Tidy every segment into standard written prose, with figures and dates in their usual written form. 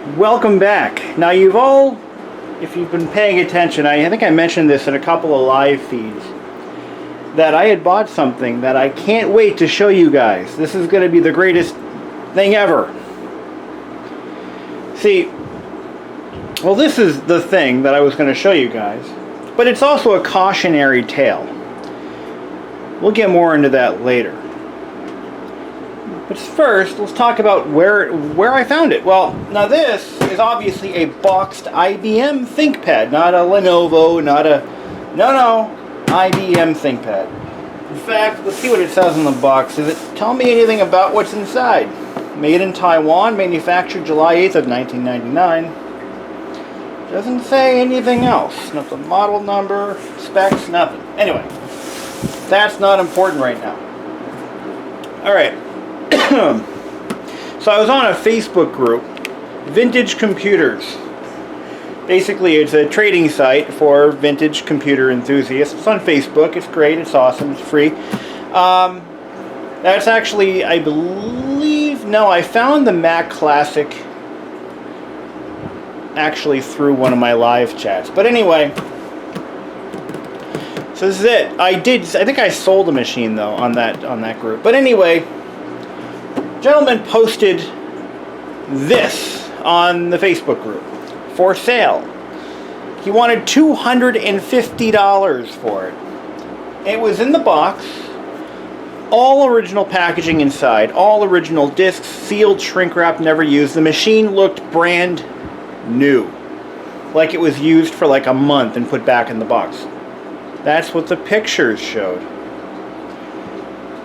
Welcome back. Now if you've been paying attention, I think I mentioned this in a couple of live feeds, that I had bought something that I can't wait to show you guys. This is going to be the greatest thing ever. See, well, this is the thing that I was going to show you guys, but it's also a cautionary tale. We'll get more into that later. But first, let's talk about where I found it. Well, now this is obviously a boxed IBM Thinkpad, not a Lenovo, no, IBM Thinkpad. In fact, let's see what it says in the box. Does it tell me anything about what's inside? Made in Taiwan, manufactured July 8th of 1999. Doesn't say anything else. Not the model number, specs, nothing. Anyway, that's not important right now. Alright. So I was on a Facebook group, Vintage Computers. Basically, it's a trading site for vintage computer enthusiasts. It's on Facebook. It's great. It's awesome. It's free. That's actually, I believe, no, I found the Mac Classic actually through one of my live chats. But anyway, so this is it. I think I sold a machine though on that group. But anyway, gentleman posted this on the Facebook group for sale. He wanted $250 for it. It was in the box, all original packaging inside, all original discs, sealed, shrink wrap, never used. The machine looked brand new, like it was used for like a month and put back in the box. That's what the pictures showed.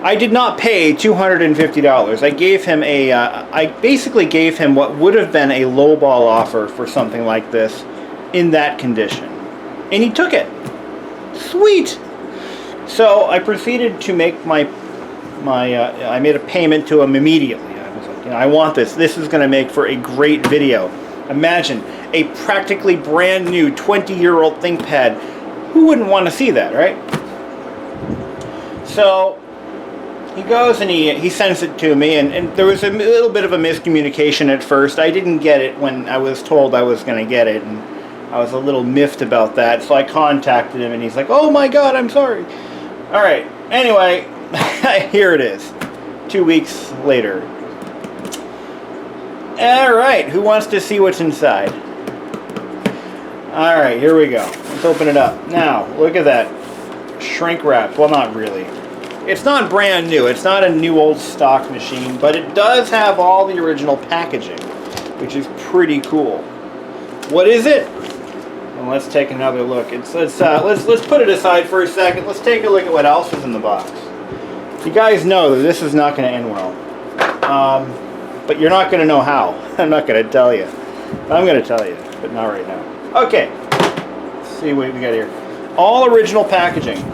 I did not pay $250. I gave him I basically gave him what would have been a lowball offer for something like this in that condition. And he took it. Sweet! So I proceeded to make I made a payment to him immediately. I was like, I want this. This is going to make for a great video. Imagine a practically brand new 20-year-old ThinkPad. Who wouldn't want to see that, right? So he goes and he sends it to me, and there was a little bit of a miscommunication at first. I didn't get it when I was told I was going to get it, and I was a little miffed about that. So I contacted him, and he's like, "Oh my God, I'm sorry." All right. Anyway, here it is. 2 weeks later. All right. Who wants to see what's inside? All right. Here we go. Let's open it up. Now, look at that. Shrink wrap. Well, not really. It's not brand new. It's not a new old stock machine, but it does have all the original packaging, which is pretty cool. What is it? Well, let's take another look. Let's put it aside for a second. Let's take a look at what else is in the box. You guys know that this is not going to end well, but you're not going to know how. I'm not going to tell you. I'm going to tell you, but not right now. Okay. Let's see what we got here. All original packaging.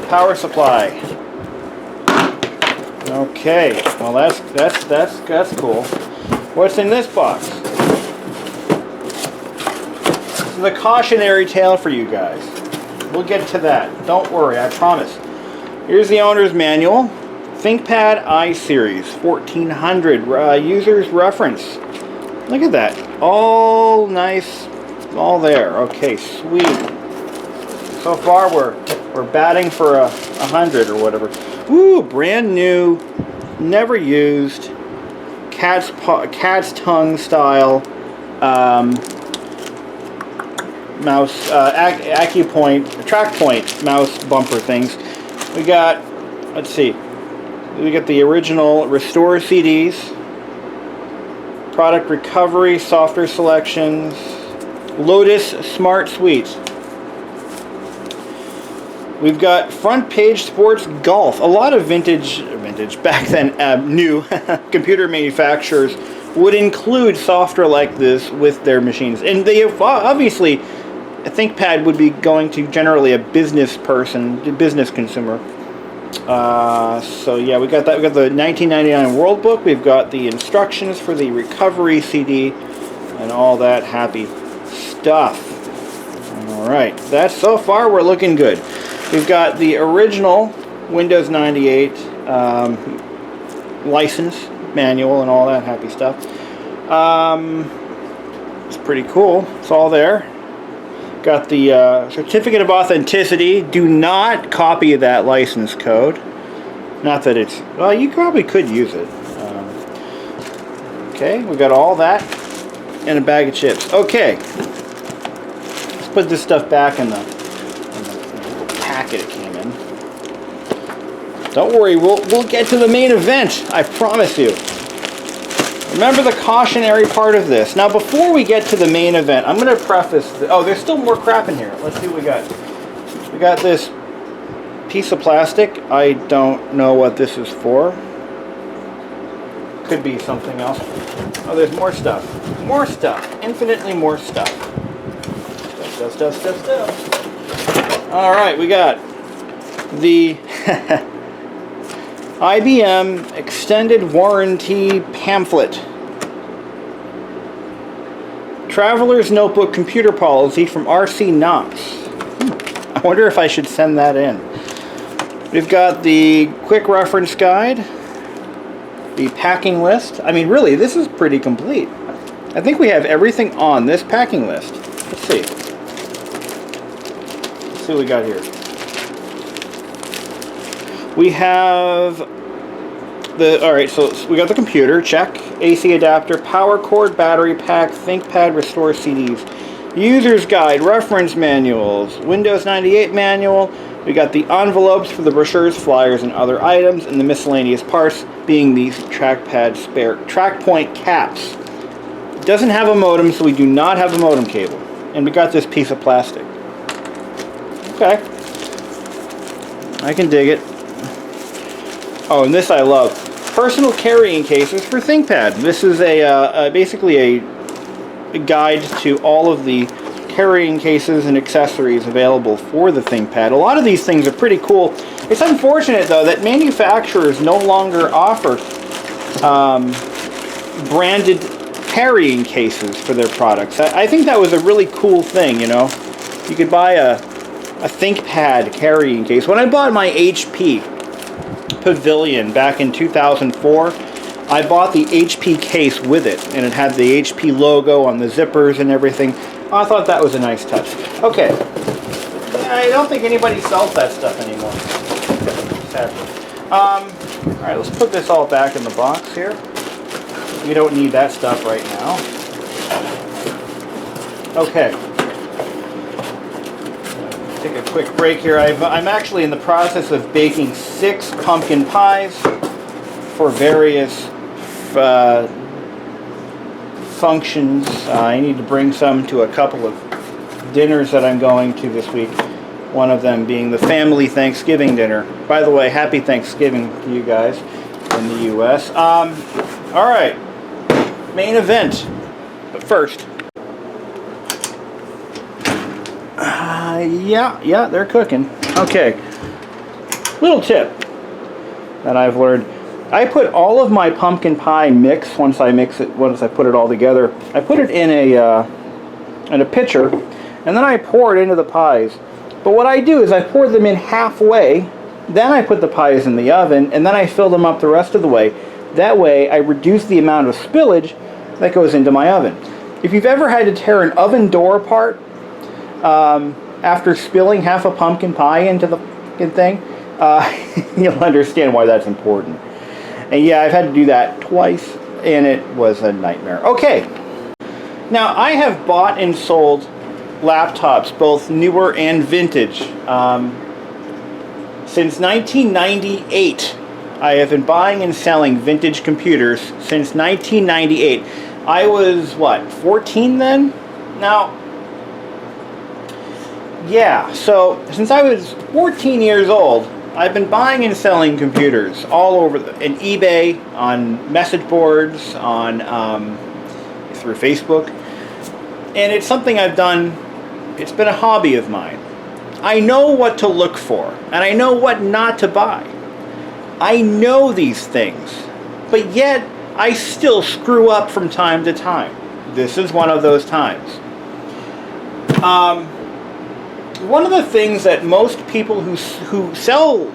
Power supply. Okay, well that's cool. What's in this box? This is a cautionary tale for you guys. We'll get to that. Don't worry, I promise. Here's the owner's manual. ThinkPad I-Series 1400 user's reference. Look at that. All nice, all there. Okay, sweet. So far we're batting for 100 or whatever. Woo, brand new, never used, cat's tongue style mouse, track point mouse bumper things. We got, let's see, we got the original Restore CDs, product recovery, software selections, Lotus Smart Suite. We've got front page sports golf. A lot of vintage back then, new computer manufacturers would include software like this with their machines. And they obviously, a ThinkPad would be going to generally a business person, business consumer. So yeah, we got that. We got the 1999 World Book. We've got the instructions for the recovery CD and all that happy stuff. All right, that's so far we're looking good. We've got the original Windows 98 license manual and all that happy stuff. It's pretty cool. It's all there. Got the certificate of authenticity. Do not copy that license code. Not that it's... Well, you probably could use it. Okay, we got all that in a bag of chips. Okay. Let's put this stuff back in the packet it came in. Don't worry, we'll get to the main event. I promise you. Remember the cautionary part of this. Now, before we get to the main event, I'm going to preface... Oh, there's still more crap in here. Let's see what we got. We got this piece of plastic. I don't know what this is for. Could be something else. Oh, there's more stuff. More stuff. Infinitely more stuff. Stuff. Alright, we got the... IBM Extended Warranty Pamphlet. Traveler's Notebook Computer Policy from R.C. Knox. I wonder if I should send that in. We've got the Quick Reference Guide. The packing list. I mean, really, this is pretty complete. I think we have everything on this packing list. Let's see. Let's see what we got here. We have the, alright, so we got the computer, check. AC adapter, power cord, battery pack, ThinkPad, restore CDs. User's guide, reference manuals, Windows 98 manual. We got the envelopes for the brochures, flyers, and other items, and the miscellaneous parts being these trackpad spare track point caps. It doesn't have a modem, so we do not have a modem cable. And we got this piece of plastic. Okay. I can dig it. Oh, and this I love. Personal carrying cases for ThinkPad. This is basically a guide to all of the carrying cases and accessories available for the ThinkPad. A lot of these things are pretty cool. It's unfortunate, though, that manufacturers no longer offer branded carrying cases for their products. I think that was a really cool thing, you know. You could buy a ThinkPad carrying case. When I bought my HP Pavilion back in 2004, I bought the HP case with it, and it had the HP logo on the zippers and everything. I thought that was a nice touch. Okay, I don't think anybody sells that stuff anymore, sadly. Alright, let's put this all back in the box here. We don't need that stuff right now. Okay. Take a quick break here. I'm actually in the process of baking 6 pumpkin pies for various functions. I need to bring some to a couple of dinners that I'm going to this week. One of them being the family Thanksgiving dinner. By the way, happy Thanksgiving to you guys in the U.S. Alright, main event. But first, yeah, they're cooking. Okay, little tip that I've learned. I put all of my pumpkin pie mix, once I put it all together, I put it in a pitcher, and then I pour it into the pies. But what I do is I pour them in halfway, then I put the pies in the oven, and then I fill them up the rest of the way. That way I reduce the amount of spillage that goes into my oven. If you've ever had to tear an oven door apart after spilling half a pumpkin pie into the thing, you'll understand why that's important. And yeah, I've had to do that twice, and it was a nightmare. Okay, now I have bought and sold laptops, both newer and vintage, since 1998. I have been buying and selling vintage computers since 1998. I was, what, 14 then? Now, yeah, so since I was 14 years old, I've been buying and selling computers all over, in eBay, on message boards, on through Facebook, and it's something I've done. It's been a hobby of mine. I know what to look for, and I know what not to buy. I know these things, but yet I still screw up from time to time. This is one of those times. One of the things that most people who sell,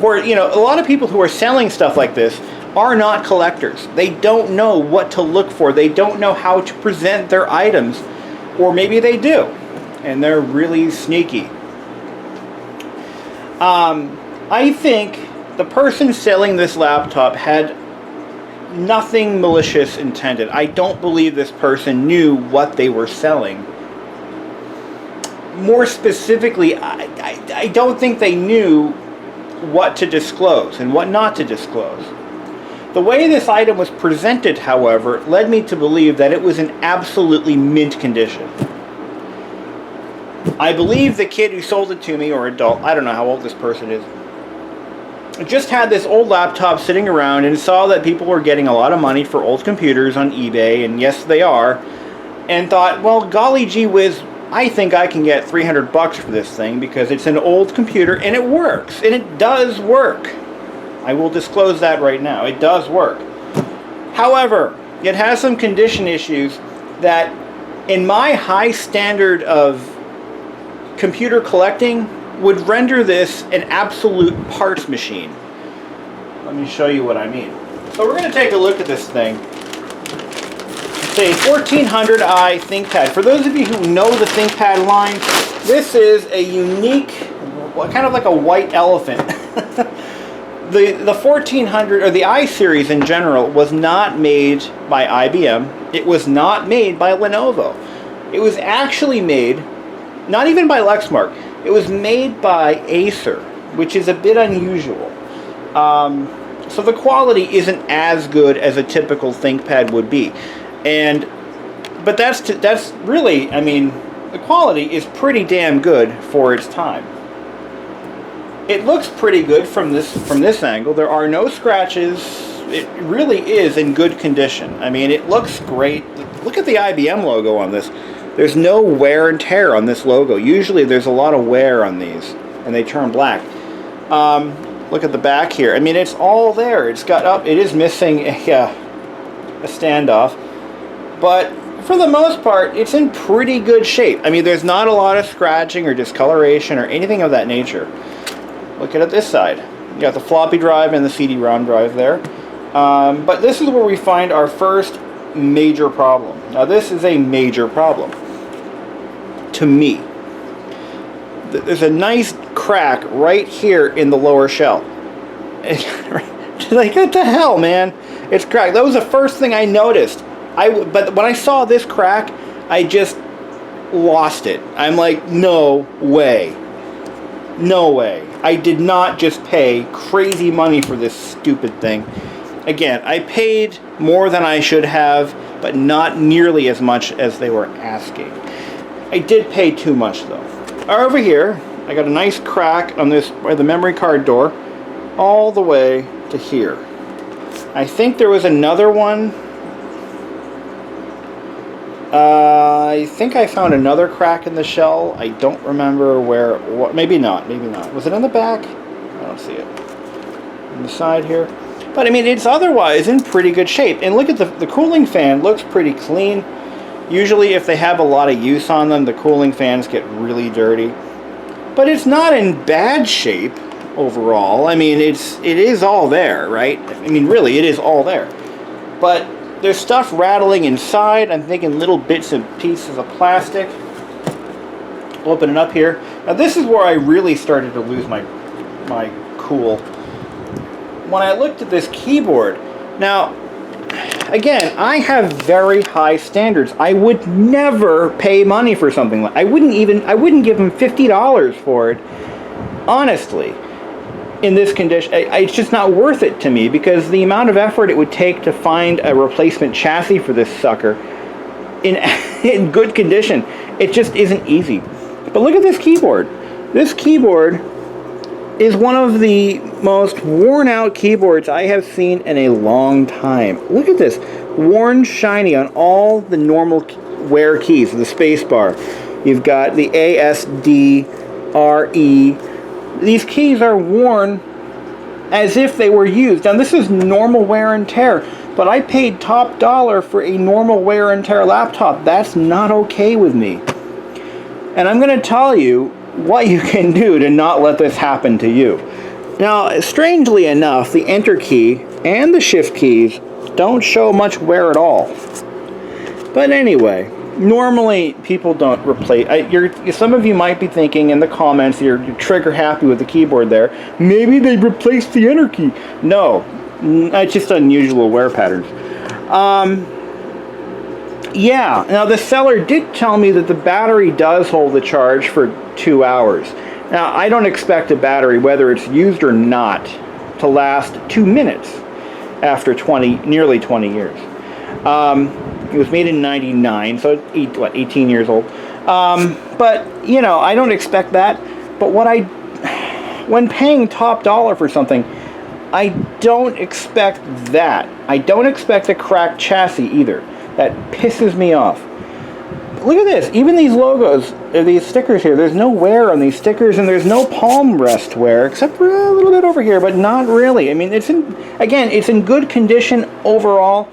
or a lot of people who are selling stuff like this are not collectors. They don't know what to look for. They don't know how to present their items. Or maybe they do, and they're really sneaky. I think the person selling this laptop had nothing malicious intended. I don't believe this person knew what they were selling. More specifically, I don't think they knew what to disclose and what not to disclose. The way this item was presented, however, led me to believe that it was in absolutely mint condition. I believe the kid who sold it to me, or adult, I don't know how old this person is, just had this old laptop sitting around and saw that people were getting a lot of money for old computers on eBay, and yes they are, and thought, well, golly gee whiz, I think I can get $300 for this thing because it's an old computer and it works, and it does work. I will disclose that right now. It does work. However, it has some condition issues that, in my high standard of computer collecting, would render this an absolute parts machine. Let me show you what I mean. So we're going to take a look at this thing. It's a 1400i Thinkpad. For those of you who know the Thinkpad line, this is a unique, kind of like a white elephant. The 1400, or the i series in general, was not made by IBM. It was not made by Lenovo. It was actually made, not even by Lexmark, it was made by Acer, which is a bit unusual. So the quality isn't as good as a typical ThinkPad would be. But that's really, I mean, the quality is pretty damn good for its time. It looks pretty good from this angle. There are no scratches. It really is in good condition. I mean, it looks great. Look at the IBM logo on this. There's no wear and tear on this logo. Usually there's a lot of wear on these, and they turn black. Look at the back here. I mean, it's all there. It's got up. It is missing a standoff, but for the most part, it's in pretty good shape. I mean, there's not a lot of scratching or discoloration or anything of that nature. Look at this side. You got the floppy drive and the CD-ROM drive there. But this is where we find our first major problem. Now, this is a major problem to me. There's a nice crack right here in the lower shell. Like, what the hell, man? It's cracked. That was the first thing I noticed. But when I saw this crack, I just lost it. I'm like, no way. No way. I did not just pay crazy money for this stupid thing. Again, I paid more than I should have, but not nearly as much as they were asking. I did pay too much, though. Over here, I got a nice crack on this, by the memory card door, all the way to here. I think there was another one. I think I found another crack in the shell. I don't remember where. What? Maybe not. Maybe not. Was it in the back? I don't see it. On the side here. But I mean, it's otherwise in pretty good shape. And look at the cooling fan. Looks pretty clean. Usually, if they have a lot of use on them, the cooling fans get really dirty. But it's not in bad shape overall. I mean, it is all there, right? I mean, really, it is all there. But there's stuff rattling inside. I'm thinking little bits and pieces of plastic. Open it up here. Now this is where I really started to lose my cool. When I looked at this keyboard, now, again, I have very high standards. I would never pay money for something like. I wouldn't give them $50 for it. Honestly. In this condition, it's just not worth it to me, because the amount of effort it would take to find a replacement chassis for this sucker in good condition, it just isn't easy. But look at this keyboard. This keyboard is one of the most worn out keyboards I have seen in a long time. Look at this. Worn shiny on all the normal wear keys, the space bar. You've got the A, S, D, R, E. These keys are worn as if they were used. Now, this is normal wear and tear, but I paid top dollar for a normal wear and tear laptop. That's not okay with me. And I'm going to tell you what you can do to not let this happen to you. Now, strangely enough, the enter key and the shift keys don't show much wear at all. But anyway, normally people don't replace. Some of you might be thinking in the comments you're trigger happy with the keyboard there. Maybe they replaced the enter key. No, it's just unusual wear patterns. Yeah, now the seller did tell me that the battery does hold the charge for 2 hours. Now, I don't expect a battery, whether it's used or not, to last 2 minutes after nearly 20 years. It was made in '99, so it's 18 years old. But, you know, I don't expect that. But when paying top dollar for something, I don't expect that. I don't expect a cracked chassis either. That pisses me off. Look at this. Even these logos, these stickers here, there's no wear on these stickers, and there's no palm rest wear, except for a little bit over here, but not really. I mean, it's in good condition overall,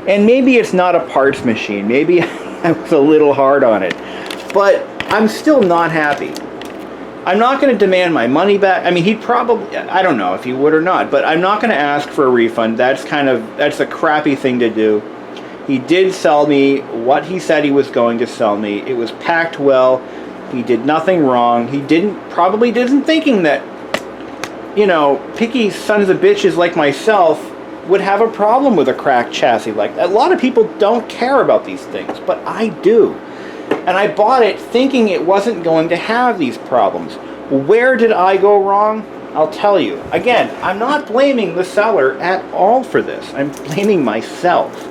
and maybe it's not a parts machine. Maybe I was a little hard on it, but I'm still not happy. I'm not going to demand my money back. I mean, he'd probably, I don't know if he would or not, but I'm not going to ask for a refund. That's a crappy thing to do. He did sell me what he said he was going to sell me. It was packed well. He did nothing wrong. He probably didn't thinking that, you know, picky sons of bitches like myself would have a problem with a cracked chassis like that. A lot of people don't care about these things, but I do. And I bought it thinking it wasn't going to have these problems. Where did I go wrong? I'll tell you. Again, I'm not blaming the seller at all for this. I'm blaming myself.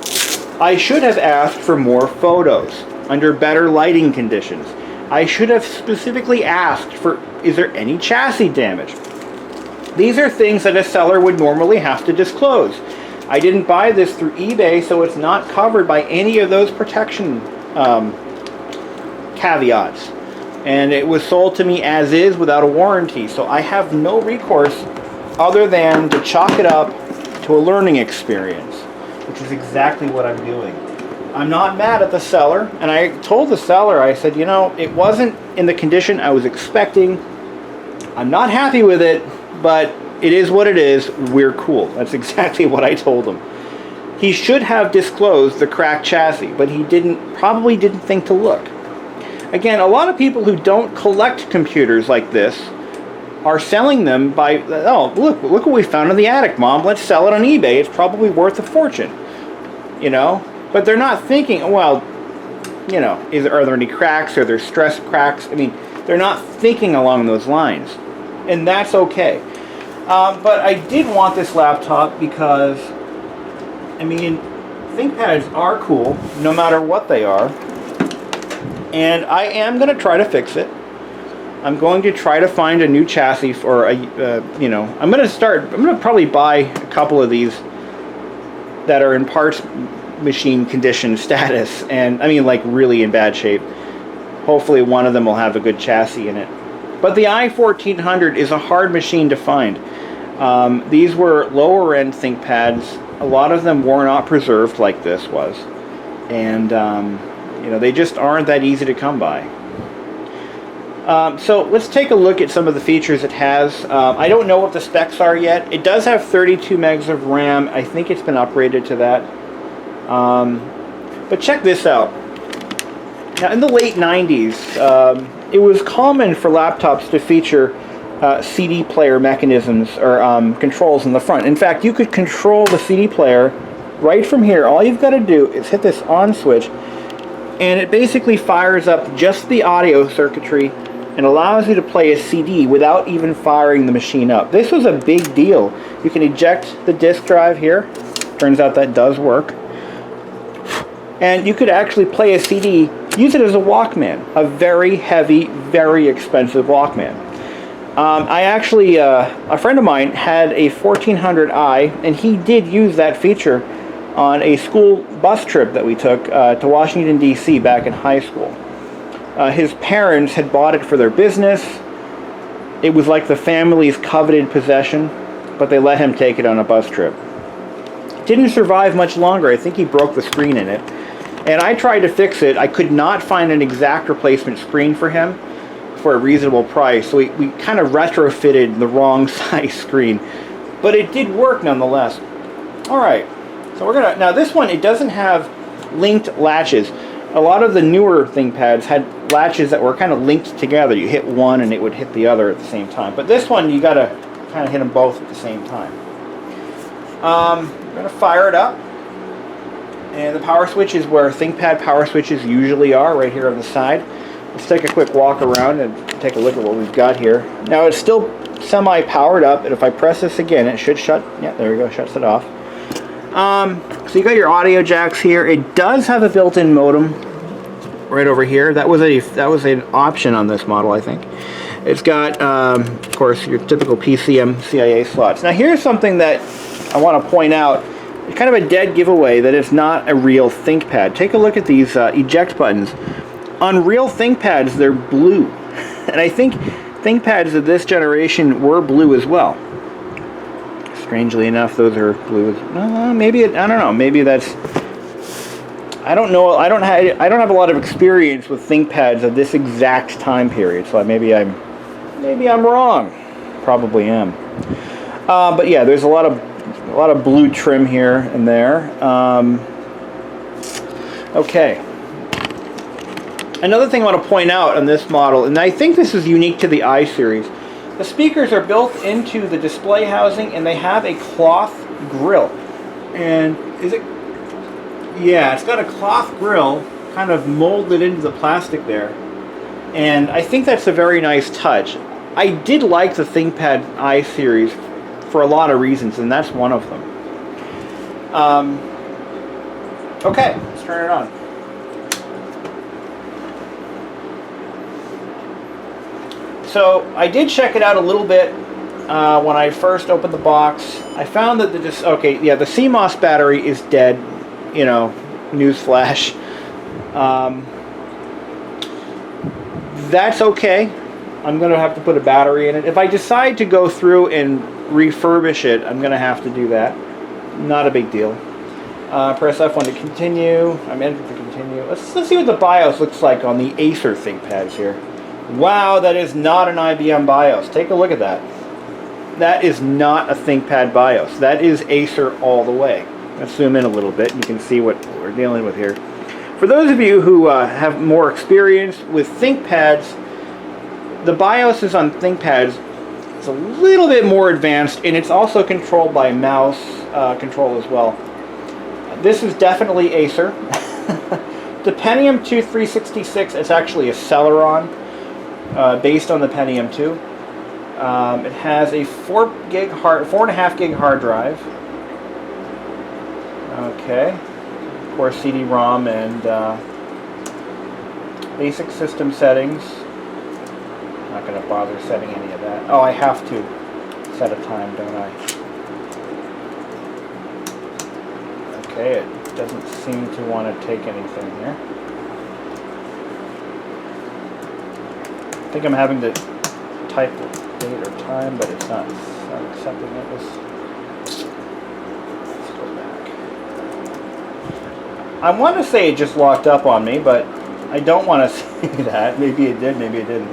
I should have asked for more photos under better lighting conditions. I should have specifically asked for, is there any chassis damage? These are things that a seller would normally have to disclose. I didn't buy this through eBay, so it's not covered by any of those protection caveats. And it was sold to me as is without a warranty, so I have no recourse other than to chalk it up to a learning experience, which is exactly what I'm doing. I'm not mad at the seller, and I told the seller, I said, you know, it wasn't in the condition I was expecting. I'm not happy with it, but it is what it is. We're cool. That's exactly what I told him. He should have disclosed the cracked chassis, but he probably didn't think to look. Again, a lot of people who don't collect computers like this are selling them by, oh, look what we found in the attic, Mom. Let's sell it on eBay. It's probably worth a fortune. You know? But they're not thinking, well, you know, are there any cracks? Are there stress cracks? I mean, they're not thinking along those lines. And that's okay. But I did want this laptop because, I mean, ThinkPads are cool, no matter what they are. And I am going to try to fix it. I'm going to try to find a new chassis for you know, I'm going to probably buy a couple of these that are in parts machine condition status, and I mean like really in bad shape. Hopefully one of them will have a good chassis in it. But the i1400 is a hard machine to find. These were lower end ThinkPads. A lot of them were not preserved like this was. And you know, they just aren't that easy to come by. So let's take a look at some of the features it has. I don't know what the specs are yet. It does have 32 megs of RAM. I think it's been upgraded to that. But check this out. Now, in the late 90s, it was common for laptops to feature CD player mechanisms or controls in the front. In fact, you could control the CD player right from here. All you've got to do is hit this on switch, and it basically fires up just the audio circuitry and allows you to play a CD without even firing the machine up. This was a big deal. You can eject the disk drive here. Turns out that does work. And you could actually play a CD, use it as a Walkman, a very heavy, very expensive Walkman. I actually, a friend of mine had a 1400i, and he did use that feature on a school bus trip that we took to Washington, D.C. back in high school. His parents had bought it for their business. It was like the family's coveted possession, but they let him take it on a bus trip. Didn't survive much longer. I think he broke the screen in it. And I tried to fix it. I could not find an exact replacement screen for him for a reasonable price, so we kind of retrofitted the wrong size screen. But it did work nonetheless. All right, so we're gonna, now this one, it doesn't have linked latches. A lot of the newer ThinkPads had latches that were kind of linked together. You hit one and it would hit the other at the same time. But this one, you gotta kind of hit them both at the same time. We're gonna fire it up. And the power switch is where ThinkPad power switches usually are, right here on the side. Let's take a quick walk around and take a look at what we've got here. Now it's still semi-powered up, and if I press this again, it should shut. Yeah, there we go, shuts it off. So you got your audio jacks here. It does have a built-in modem right over here. That was an option on this model, I think. It's got, of course, your typical PCM CIA slots. Now here's something that I want to point out. It's kind of a dead giveaway that it's not a real ThinkPad. Take a look at these eject buttons. On real ThinkPads, they're blue. And I think ThinkPads of this generation were blue as well. Strangely enough, those are blue. Maybe I don't know. Maybe that's. I don't know. I don't have a lot of experience with ThinkPads of this exact time period, so maybe I'm wrong. Probably am. But yeah, there's a lot of blue trim here and there. Okay. Another thing I want to point out on this model, and I think this is unique to the I series. The speakers are built into the display housing, and they have a cloth grill. And is it? Yeah, it's got a cloth grill kind of molded into the plastic there. And I think that's a very nice touch. I did like the ThinkPad I series for a lot of reasons, and that's one of them. Okay, let's turn it on. So I did check it out a little bit when I first opened the box. I found that the CMOS battery is dead. You know, newsflash. That's okay. I'm going to have to put a battery in it. If I decide to go through and refurbish it, I'm going to have to do that. Not a big deal. Press F1 to continue. I'm entered to continue. Let's see what the BIOS looks like on the Acer ThinkPads here. Wow, that is not an IBM BIOS. Take a look at that. That is not a ThinkPad BIOS. That is Acer all the way. Let's zoom in a little bit and you can see what we're dealing with here. For those of you who have more experience with ThinkPads, the BIOS on ThinkPads is a little bit more advanced, and it's also controlled by mouse control as well. This is definitely Acer. The Pentium 2 366 is actually a Celeron. Based on the Pentium 2. It has a 4.5 gig hard drive. Okay. Of course, CD-ROM and basic system settings. Not going to bother setting any of that. Oh, I have to set a time, don't I? Okay, it doesn't seem to want to take anything here. I think I'm having to type the date or time, but it's not accepting it. Let's go back. I want to say it just locked up on me, but I don't want to say that. Maybe it did, maybe it didn't.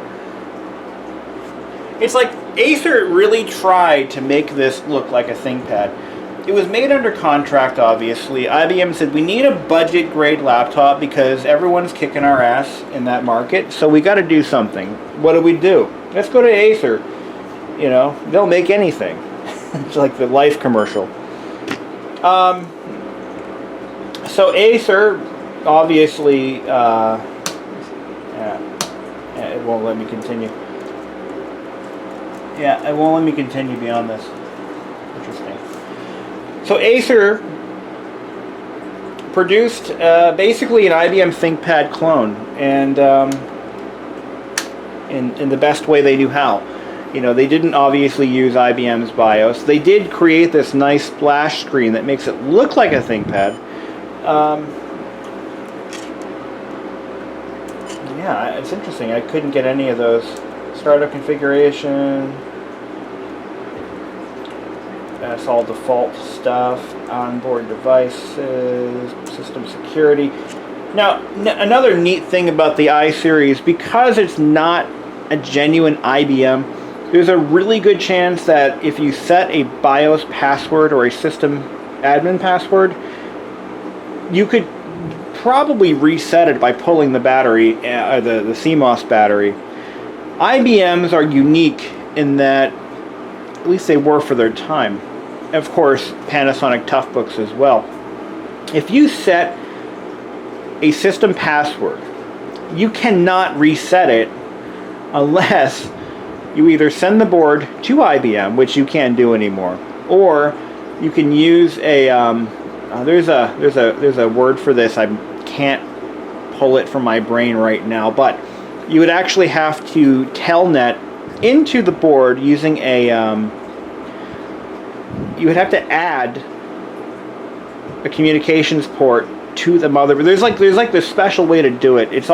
It's like Acer really tried to make this look like a ThinkPad. It was made under contract, obviously. IBM said, we need a budget grade laptop because everyone's kicking our ass in that market, so we got to do something. What do? Let's go to Acer. You know, they'll make anything. It's like the Life commercial. So Acer, obviously, it won't let me continue. Yeah, it won't let me continue beyond this. Interesting. So Acer produced basically an IBM ThinkPad clone, and in the best way they knew how. You know, they didn't obviously use IBM's BIOS. They did create this nice splash screen that makes it look like a ThinkPad. Yeah, it's interesting. I couldn't get any of those. Startup configuration. That's all default stuff. Onboard devices, system security. Now, another neat thing about the I series, because it's not a genuine IBM, there's a really good chance that if you set a BIOS password or a system admin password, you could probably reset it by pulling the battery, the CMOS battery. IBMs are unique in that, at least they were for their time. Of course, Panasonic Toughbooks as well. If you set a system password, you cannot reset it unless you either send the board to IBM, which you can't do anymore, or you can use a there's a word for this. I can't pull it from my brain right now, but you would actually have to telnet into the board using a you would have to add a communications port to the motherboard. There's like this special way to do it. It's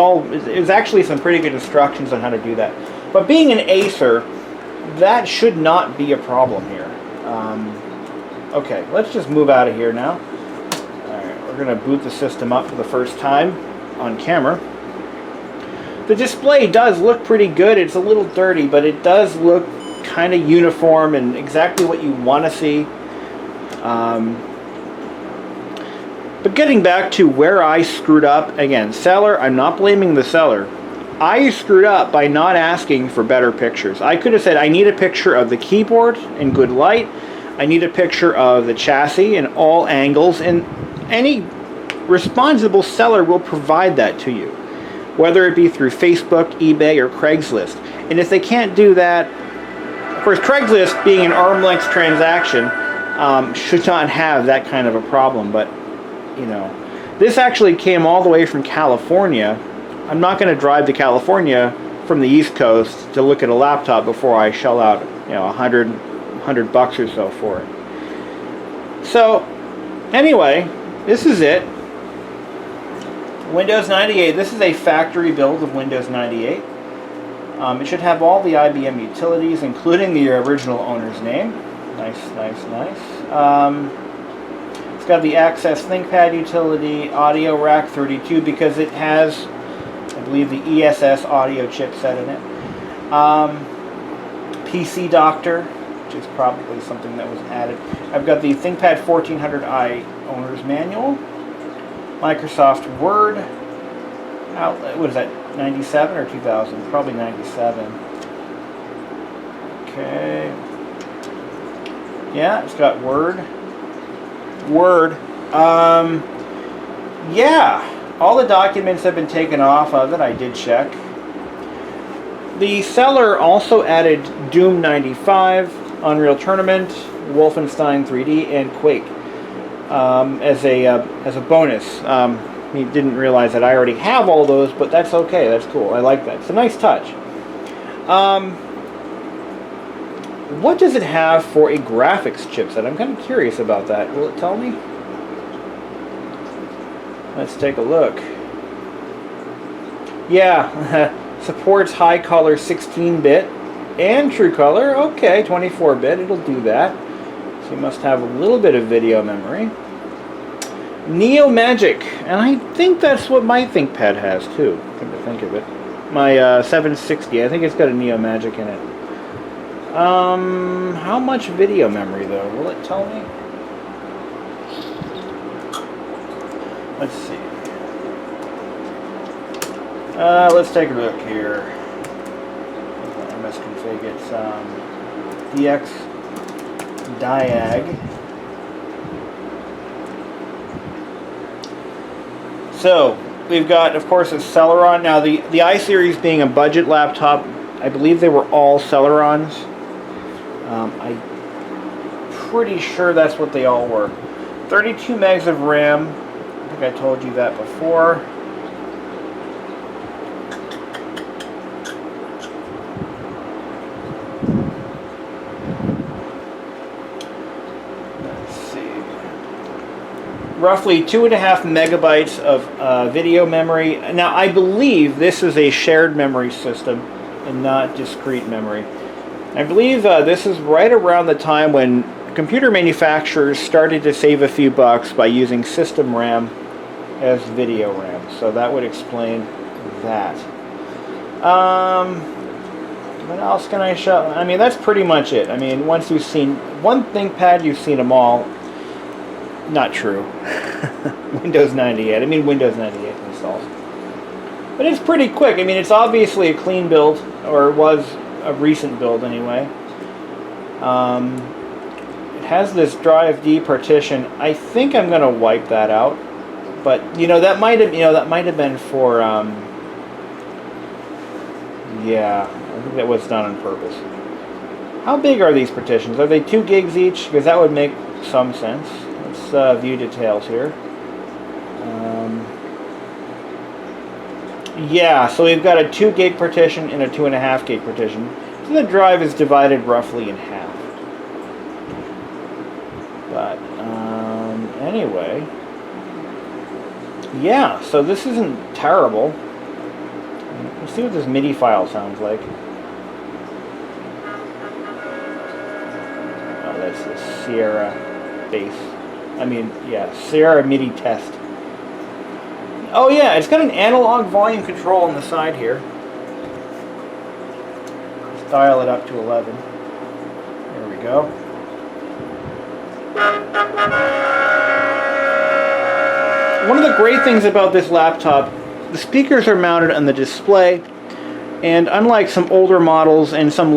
actually some pretty good instructions on how to do that. But being an Acer, that should not be a problem here. Okay, let's just move out of here now. Alright, we're going to boot the system up for the first time on camera. The display does look pretty good. It's a little dirty, but it does look kind of uniform and exactly what you want to see. But getting back to where I screwed up, again, seller, I'm not blaming the seller. I screwed up by not asking for better pictures. I could have said, I need a picture of the keyboard in good light. I need a picture of the chassis in all angles, and any responsible seller will provide that to you, whether it be through Facebook, eBay, or Craigslist. And if they can't do that, of course, Craigslist, being an arm's length transaction, should not have that kind of a problem. But, you know, this actually came all the way from California. I'm not going to drive to California from the East Coast to look at a laptop before I shell out, you know, $100 bucks or so for it. So, anyway, this is it. Windows 98. This is a factory build of Windows 98. It should have all the IBM utilities, including the original owner's name. Nice, nice, nice. It's got the Access ThinkPad utility, audio rack 32, because it has, I believe, the ESS audio chipset in it. PC Doctor, which is probably something that was added. I've got the ThinkPad 1400i owner's manual. Microsoft Word. What is that, 97 or 2000? Probably 97. Okay. Yeah, it's got Word. Yeah, all the documents have been taken off of it. I did check. The seller also added Doom 95, Unreal Tournament, Wolfenstein 3D, and Quake as a bonus. He didn't realize that I already have all those, but that's okay. That's cool. I like that. It's a nice touch. What does it have for a graphics chipset? I'm kind of curious about that. Will it tell me? Let's take a look. Yeah, supports high color 16-bit and true color. Okay, 24-bit. It'll do that. So you must have a little bit of video memory. Neo Magic, and I think that's what my ThinkPad has too, come to think of it. My 760, I think it's got a Neo Magic in it. How much video memory though? Will it tell me? Let's see. Let's take a look here. MS config, it's DX Diag. So, we've got, of course, a Celeron. Now, the iSeries being a budget laptop, I believe they were all Celerons. I'm pretty sure that's what they all were. 32 megs of RAM. I think I told you that before. Roughly 2.5 megabytes of video memory. Now, I believe this is a shared memory system and not discrete memory. I believe this is right around the time when computer manufacturers started to save a few bucks by using system RAM as video RAM. So that would explain that. What else can I show? I mean, that's pretty much it. I mean, once you've seen one ThinkPad, you've seen them all. Not true. Windows 98. I mean Windows 98 installs. But it's pretty quick. I mean, it's obviously a clean build, or it was a recent build anyway. It has this drive D partition. I think I'm gonna wipe that out. But that might have been for yeah, I think that was done on purpose. How big are these partitions? Are they 2 gigs each? Because that would make some sense. Let's view details here. Yeah, so we've got a 2 gig partition and a 2.5 gig partition. So the drive is divided roughly in half. But anyway, yeah, so this isn't terrible. Let's see what this MIDI file sounds like. Oh, that's the Sierra bass. I mean, yeah, Sierra MIDI test. Oh yeah, it's got an analog volume control on the side here. Let's dial it up to 11. There we go. One of the great things about this laptop, the speakers are mounted on the display, and unlike some older models and some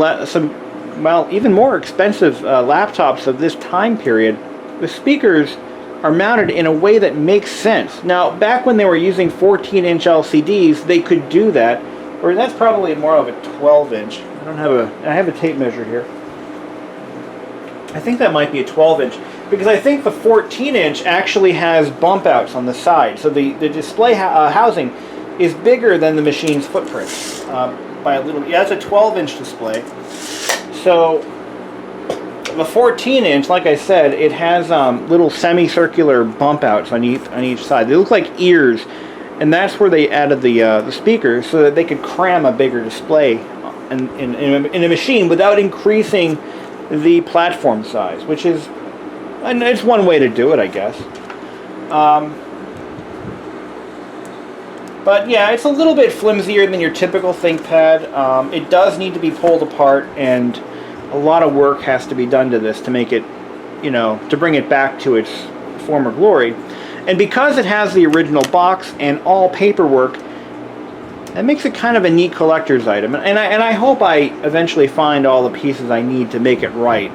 even more expensive laptops of this time period, the speakers are mounted in a way that makes sense. Now, back when they were using 14-inch LCDs, they could do that, or that's probably more of a 12-inch. I have a tape measure here. I think that might be a 12-inch, because I think the 14-inch actually has bump outs on the side, so the display housing is bigger than the machine's footprint by a little. Yeah, it's a 12-inch display. So the 14-inch, like I said, it has little semicircular bump outs on each side. They look like ears, and that's where they added the speakers so that they could cram a bigger display in a machine without increasing the platform size, which is, and it's one way to do it, I guess. But yeah, it's a little bit flimsier than your typical ThinkPad. It does need to be pulled apart, and a lot of work has to be done to this to make it, to bring it back to its former glory. And because it has the original box and all paperwork, that makes it kind of a neat collector's item. And I hope I eventually find all the pieces I need to make it right.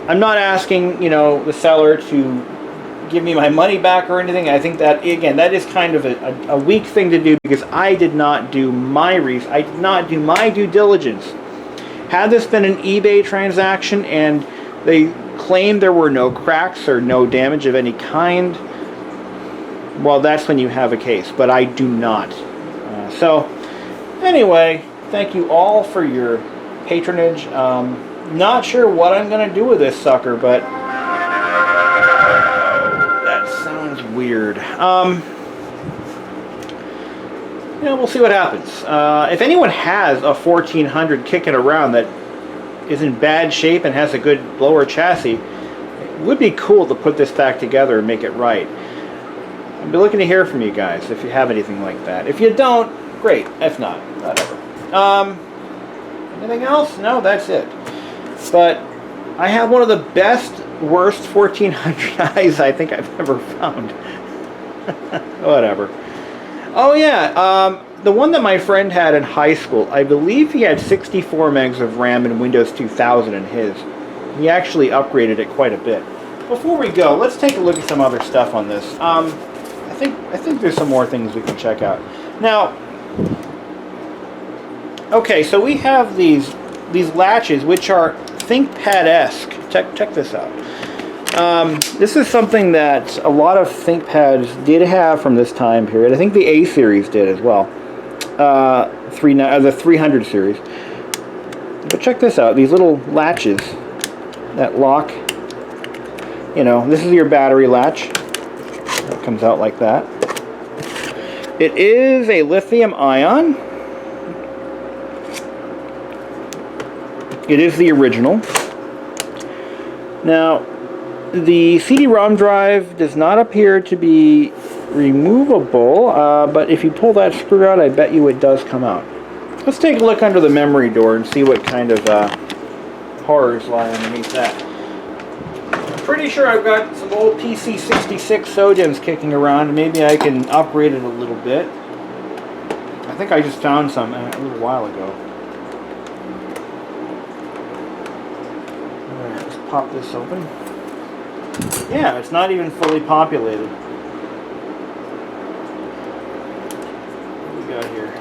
I'm not asking, the seller to give me my money back or anything. I think that, again, that is kind of a weak thing to do, because I did not do my due diligence. Had this been an eBay transaction and they claimed there were no cracks or no damage of any kind, well, that's when you have a case, but I do not. So, anyway, thank you all for your patronage. Not sure what I'm going to do with this sucker, but that sounds weird. We'll see what happens. If anyone has a 1400 kicking around that is in bad shape and has a good blower chassis, it would be cool to put this back together and make it right. I'd be looking to hear from you guys if you have anything like that. If you don't, great. If not, whatever. Anything else? No, that's it. But I have one of the worst 1400 eyes I think I've ever found. Whatever. Oh yeah, the one that my friend had in high school, I believe he had 64 megs of RAM in Windows 2000 in his. He actually upgraded it quite a bit. Before we go, let's take a look at some other stuff on this. I think there's some more things we can check out. Now, okay, so we have these latches which are ThinkPad-esque. Check this out. This is something that a lot of ThinkPads did have from this time period. I think the A series did as well. The 300 series. But check this out. These little latches that lock. This is your battery latch. It comes out like that. It is a lithium ion. It is the original. Now, the CD-ROM drive does not appear to be removable, but if you pull that screw out, I bet you it does come out. Let's take a look under the memory door and see what kind of horrors lie underneath that. Pretty sure I've got some old PC66 SODIMMs kicking around, and maybe I can upgrade it a little bit. I think I just found some a little while ago. Alright, let's pop this open. Yeah, it's not even fully populated. What do we got here?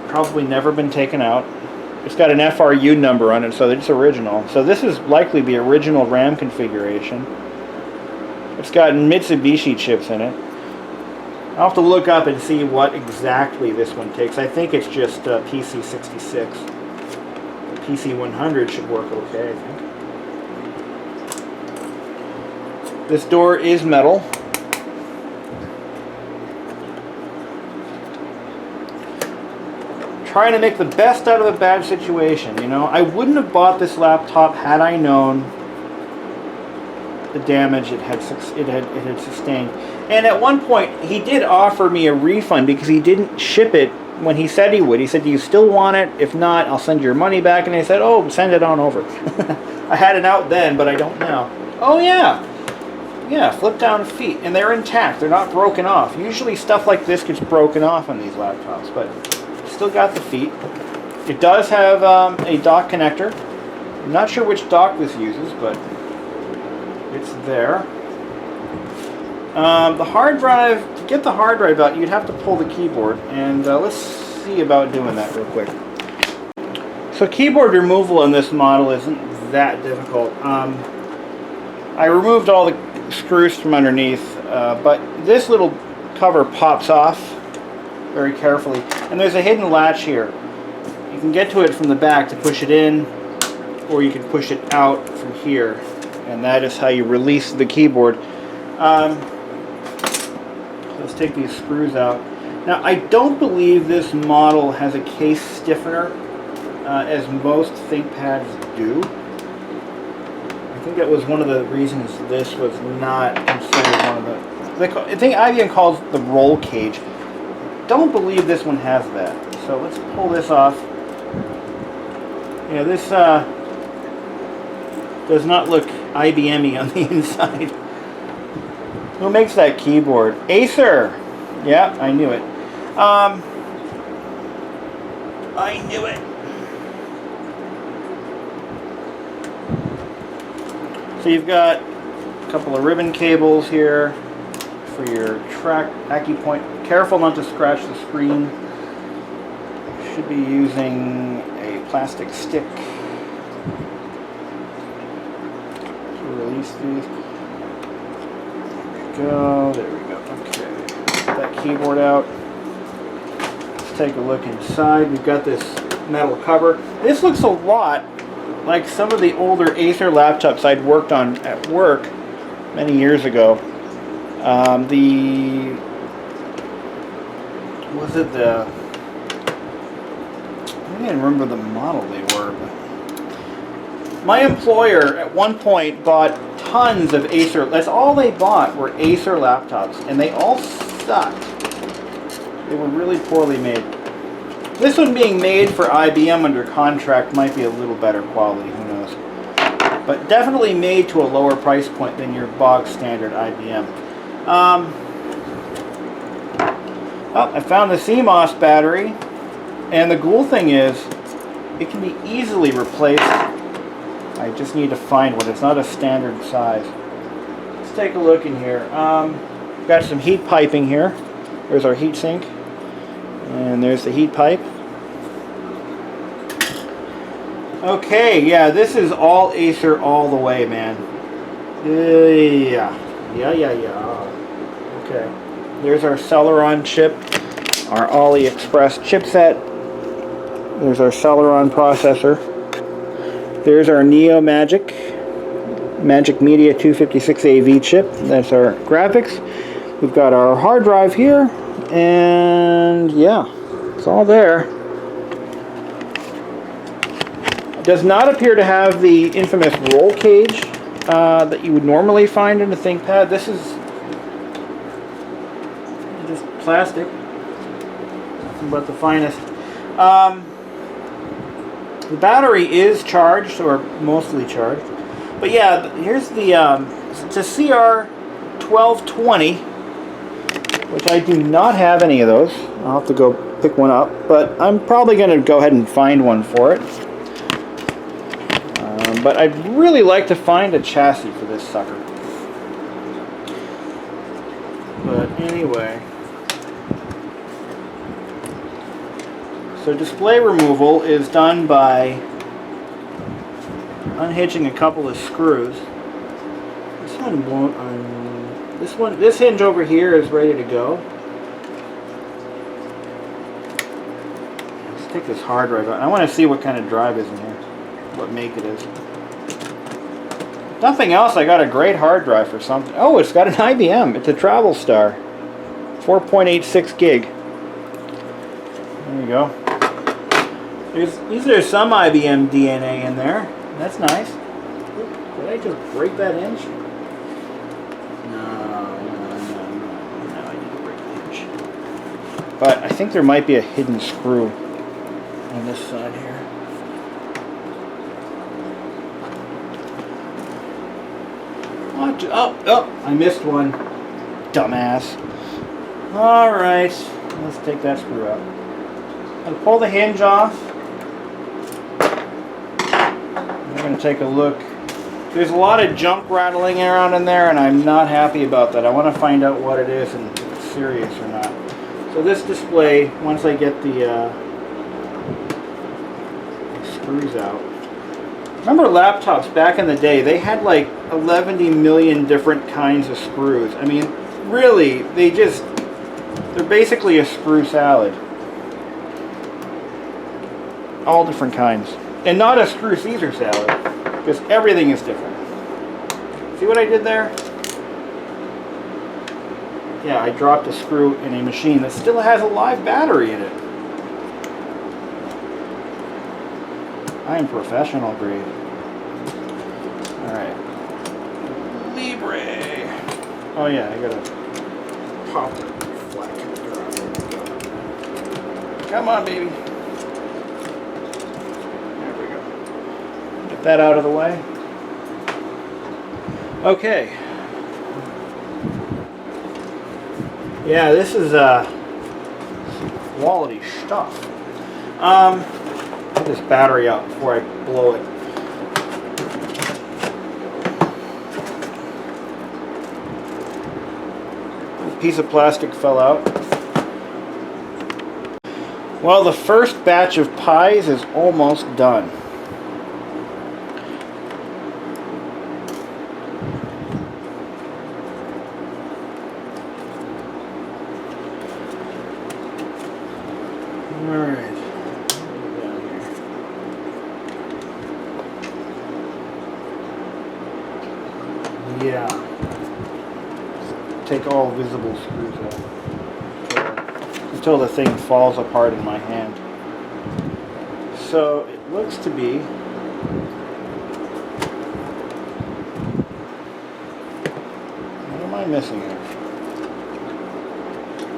Probably never been taken out. It's got an FRU number on it, so it's original. So this is likely the original RAM configuration. It's got Mitsubishi chips in it. I'll have to look up and see what exactly this one takes. I think it's just PC66. The PC100 should work okay, I think. This door is metal. Trying to make the best out of a bad situation, you know. I wouldn't have bought this laptop had I known the damage it had sustained. And at one point, he did offer me a refund because he didn't ship it when he said he would. He said, "Do you still want it? If not, I'll send your money back." And I said, "Oh, send it on over." I had it out then, but I don't now. Oh yeah, yeah, flip down feet, and they're intact. They're not broken off. Usually stuff like this gets broken off on these laptops, but still got the feet. It does have a dock connector. I'm not sure which dock this uses, but it's there. The hard drive, to get the hard drive out, you'd have to pull the keyboard, and let's see about doing that real quick. So keyboard removal in this model isn't that difficult. I removed all the screws from underneath, but this little cover pops off very carefully, and there's a hidden latch here. You can get to it from the back to push it in, or you can push it out from here, and that is how you release the keyboard. Let's take these screws out. Now, I don't believe this model has a case stiffener, as most ThinkPads do. I think that was one of the reasons this was not considered one of the... I think IBM calls it the roll cage. Don't believe this one has that. So let's pull this off. Yeah, this does not look IBM-y on the inside. Who makes that keyboard? Acer! Yeah, I knew it. I knew it. So you've got a couple of ribbon cables here for your track acupoint. Careful not to scratch the screen. Should be using a plastic stick to release these. There we go. Okay. Get that keyboard out. Let's take a look inside. We've got this metal cover. This looks a lot like some of the older Acer laptops I'd worked on at work many years ago. I can't remember the model they were, but my employer at one point bought tons of Acer. That's all they bought were Acer laptops, and they all sucked. They were really poorly made. This one being made for IBM under contract might be a little better quality, who knows. But definitely made to a lower price point than your bog standard IBM. Oh, I found the CMOS battery, and the cool thing is it can be easily replaced. I just need to find one. It's not a standard size. Let's take a look in here. We've got some heat piping here. There's our heat sink, and there's the heat pipe. Okay, yeah, this is all Acer all the way, man. Yeah. Okay. There's our Celeron chip, our AliExpress chipset. There's our Celeron processor. There's our Neo Magic Media 256AV chip. That's our graphics. We've got our hard drive here, and yeah, it's all there. It does not appear to have the infamous roll cage that you would normally find in a ThinkPad. This is just plastic, nothing but the finest. The battery is charged, or mostly charged. But yeah, here's the it's a CR1220, which I do not have any of those. I'll have to go pick one up, but I'm probably going to go ahead and find one for it. But I'd really like to find a chassis for this sucker. But anyway, so display removal is done by unhitching a couple of screws. This one won't this hinge over here is ready to go. Let's take this hard drive out. I want to see what kind of drive is in here, what make it is. Nothing else, I got a great hard drive for something. Oh, it's got an IBM. It's a Travel Star. 4.86 gig. There you go. There's some IBM DNA in there. That's nice. Did I just break that hinge? No, I didn't break the hinge. But I think there might be a hidden screw on this side here. Oh, I missed one. Dumbass. Alright, let's take that screw out. I'll pull the hinge off. I'm going to take a look. There's a lot of junk rattling around in there, and I'm not happy about that. I want to find out what it is and if it's serious or not. So this display, once I get the screws out. Remember laptops back in the day, they had like 11 million different kinds of screws. I mean, really, they're basically a screw salad. All different kinds. And not a screw Caesar salad, because everything is different. See what I did there? Yeah, I dropped a screw in a machine that still has a live battery in it. I am professional grade. Alright. Libre. Oh yeah, I gotta pop the flat. Come on, baby. There we go. Get that out of the way. Okay. Yeah, this is quality stuff. Get this battery out before I blow it. A piece of plastic fell out. Well, the first batch of pies is almost done. Alright. Yeah. Take all visible screws out until the thing falls apart in my hand. So it looks to be what am I missing here?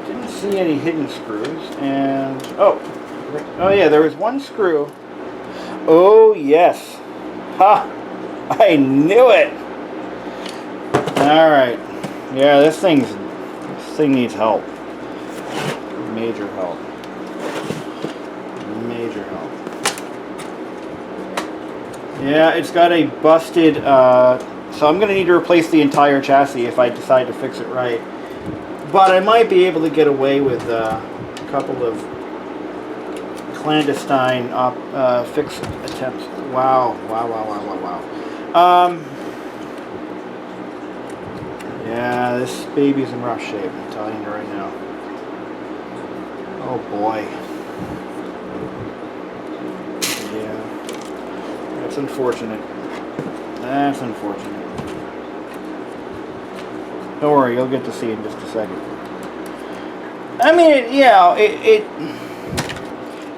Didn't see any hidden screws, and oh yeah, there was one screw. Oh yes. Ha! I knew it. Alright. Yeah, this thing needs help. Major help. Major help. Yeah, it's got a busted, so I'm going to need to replace the entire chassis if I decide to fix it right. But I might be able to get away with a couple of clandestine fix attempts. Wow. Yeah, this baby's in rough shape, I'm telling you right now. Oh boy. Yeah. That's unfortunate. That's unfortunate. Don't worry, you'll get to see in just a second. I mean, yeah,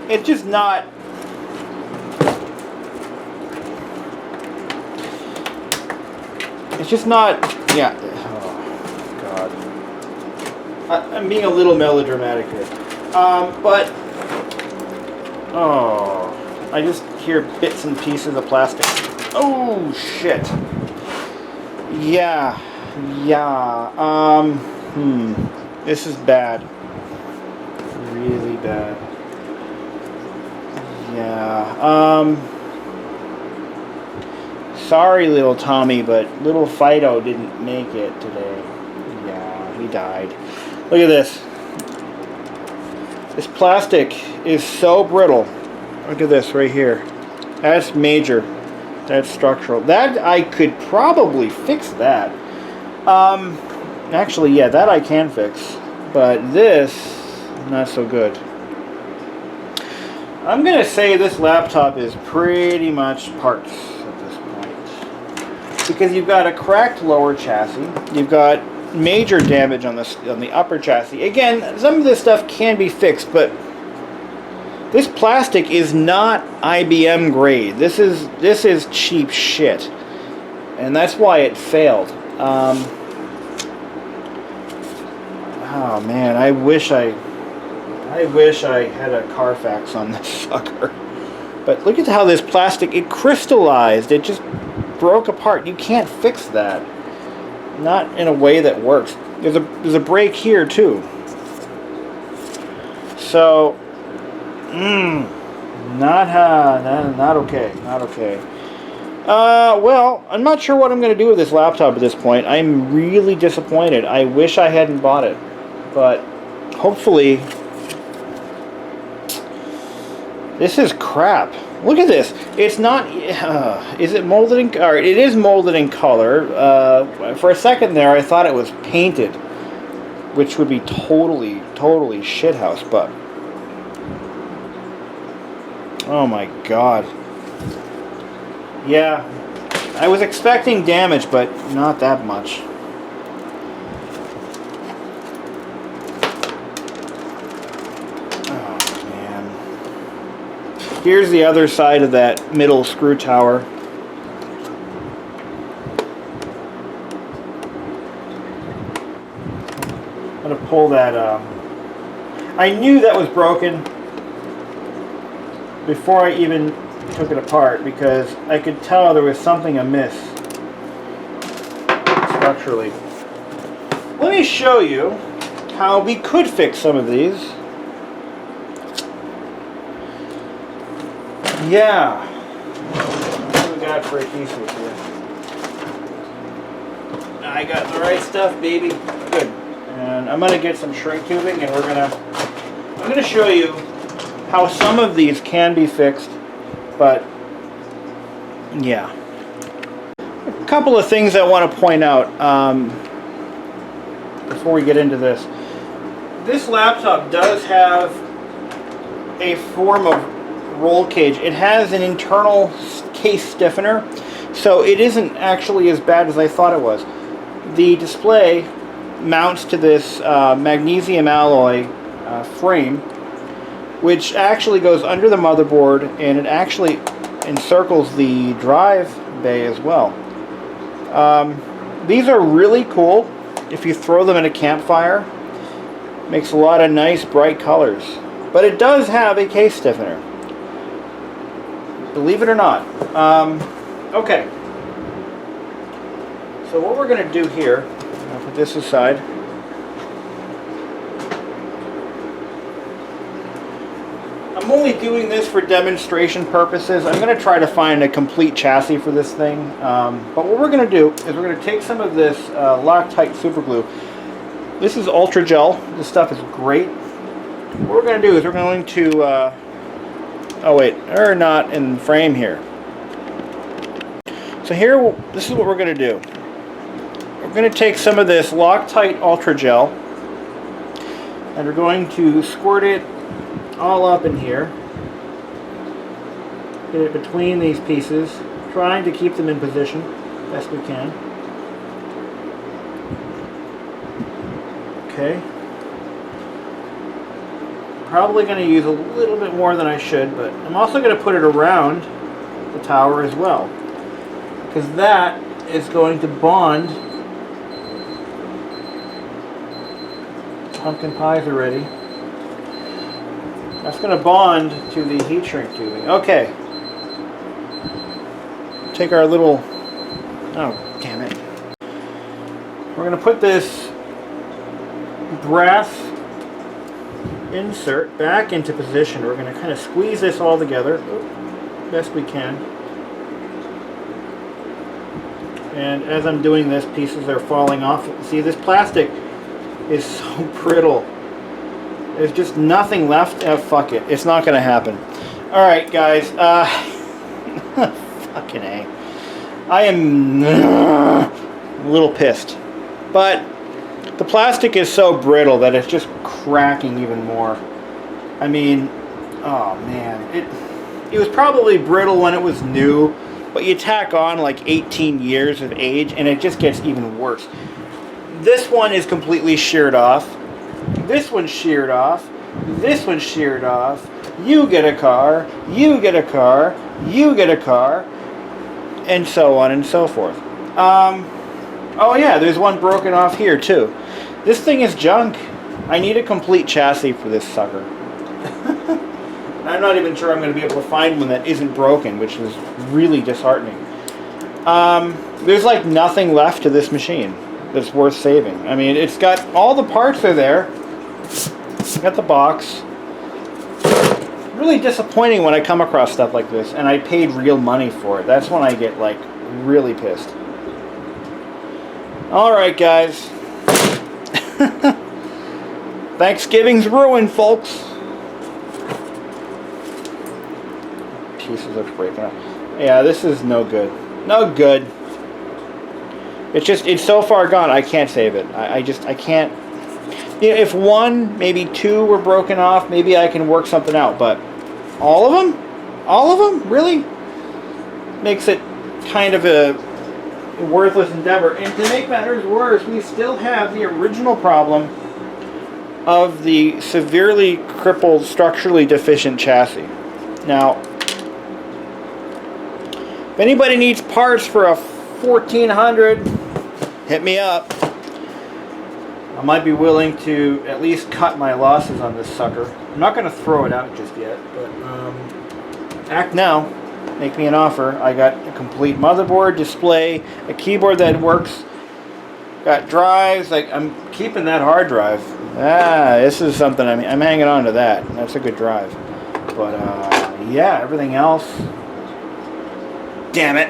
it's just not... It's just not... Yeah. I'm being a little melodramatic here. But, oh, I just hear bits and pieces of plastic. Oh shit. Yeah. This is bad. Really bad. Yeah. Sorry, little Tommy, but little Fido didn't make it today. Yeah, he died. Look at this. This plastic is so brittle. Look at this right here. That's major. That's structural. That I could probably fix that. Actually, yeah, that I can fix. But this, not so good. I'm gonna say this laptop is pretty much parts at this point, because you've got a cracked lower chassis, you've got major damage on the upper chassis. Again, some of this stuff can be fixed, but this plastic is not IBM grade. This is cheap shit, and that's why it failed. Oh man, I wish I had a Carfax on this sucker. But look at how this plastic, it crystallized. It just broke apart. You can't fix that. Not in a way that works. There's a break here too. So, not okay. Not okay. Well, I'm not sure what I'm going to do with this laptop at this point. I'm really disappointed. I wish I hadn't bought it. But hopefully, this is crap. Look at this. It's not. Is it molded in? Or it is molded in color. For a second there, I thought it was painted, which would be totally shithouse. But oh my god. Yeah, I was expecting damage, but not that much. Here's the other side of that middle screw tower. I'm going to pull that up. I knew that was broken before I even took it apart, because I could tell there was something amiss structurally. Let me show you how we could fix some of these. Yeah. What do we got for adhesives here? I got the right stuff, baby. Good. And I'm gonna get some shrink tubing, and I'm gonna show you how some of these can be fixed. But yeah. A couple of things I want to point out before we get into this. This laptop does have a form of roll cage. It has an internal case stiffener, so it isn't actually as bad as I thought it was. The display mounts to this magnesium alloy frame, which actually goes under the motherboard, and it actually encircles the drive bay as well. These are really cool if you throw them in a campfire. Makes a lot of nice bright colors. But it does have a case stiffener, believe it or not. Okay. So what we're going to do here, I'll put this aside. I'm only doing this for demonstration purposes. I'm going to try to find a complete chassis for this thing. But what we're going to do is we're going to take some of this Loctite super glue. This is Ultra Gel. This stuff is great. What we're going to do is we're going to... oh wait, they're not in frame here. So here, this is what we're going to do. We're going to take some of this Loctite Ultra Gel, and we're going to squirt it all up in here. Get it between these pieces, trying to keep them in position best we can. Okay. Probably going to use a little bit more than I should, but I'm also going to put it around the tower as well, because that is going to bond. Pumpkin pies are ready. That's going to bond to the heat shrink tubing. Okay. take our little, oh damn it. We're going to put this brass insert back into position. We're going to kind of squeeze this all together best we can. And as I'm doing this, pieces are falling off. See, this plastic is so brittle. There's just nothing left. Fuck it. It's not going to happen. Alright, guys. Fucking A. I am a little pissed. But the plastic is so brittle that it's just cracking even more. I mean, oh man. It was probably brittle when it was new, but you tack on like 18 years of age and it just gets even worse. This one is completely sheared off. This one's sheared off. This one's sheared off. You get a car. You get a car. You get a car. And so on and so forth. Oh yeah, there's one broken off here too. This thing is junk. I need a complete chassis for this sucker. I'm not even sure I'm going to be able to find one that isn't broken, which is really disheartening. There's like nothing left to this machine that's worth saving. I mean, it's got all the parts are there. Got the box. Really disappointing when I come across stuff like this and I paid real money for it. That's when I get like really pissed. Alright guys. Thanksgiving's ruined, folks. Pieces are breaking up. Yeah, this is no good. No good. It's so far gone, I can't save it. I can't. You know, if one, maybe two were broken off, maybe I can work something out. But all of them? All of them? Really? Makes it kind of a worthless endeavor. And to make matters worse, we still have the original problem of the severely crippled, structurally deficient chassis. Now, if anybody needs parts for a 1400, hit me up. I might be willing to at least cut my losses on this sucker. I'm not going to throw it out just yet, but act now. Make me an offer. I got a complete motherboard, display, a keyboard that works, got drives. Like, I'm keeping that hard drive. This is something. I'm hanging on to that. That's a good drive. But yeah, everything else. Damn it.